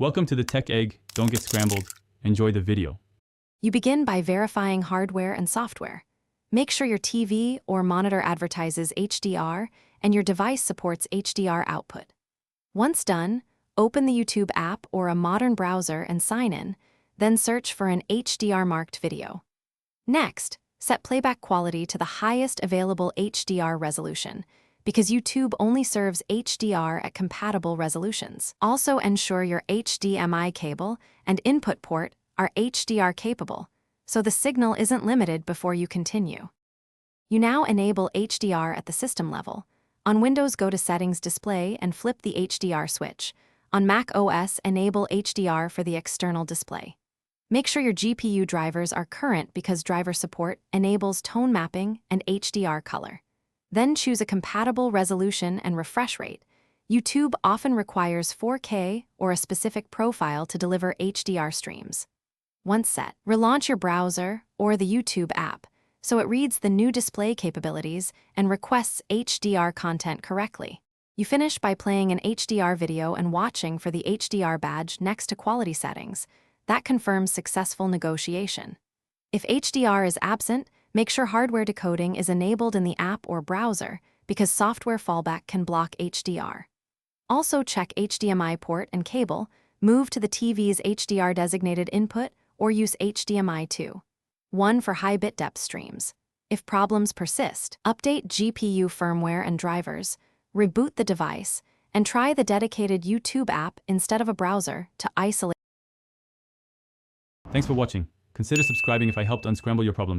Welcome to the Tech Egg. Don't get scrambled. Enjoy the video. You begin by verifying hardware and software. Make sure your TV or monitor advertises HDR and your device supports HDR output. Once done, open the YouTube app or a modern browser and sign in, then search for an HDR-marked video. Next, set playback quality to the highest available HDR resolution, because YouTube only serves HDR at compatible resolutions. Also ensure your HDMI cable and input port are HDR capable, so the signal isn't limited before you continue. You now enable HDR at the system level. On Windows, go to Settings Display and flip the HDR switch. On Mac OS, enable HDR for the external display. Make sure your GPU drivers are current because driver support enables tone mapping and HDR color. Then choose a compatible resolution and refresh rate. YouTube often requires 4K or a specific profile to deliver HDR streams. Once set, relaunch your browser or the YouTube app so it reads the new display capabilities and requests HDR content correctly. You finish by playing an HDR video and watching for the HDR badge next to quality settings. That confirms successful negotiation. If HDR is absent, make sure hardware decoding is enabled in the app or browser because software fallback can block HDR. Also check HDMI port and cable, move to the TV's HDR designated input, or use HDMI 2.1 for high bit depth streams. If problems persist, update GPU firmware and drivers, reboot the device, and try the dedicated YouTube app instead of a browser to isolate. Thanks for watching. Consider subscribing if I helped unscramble your problems.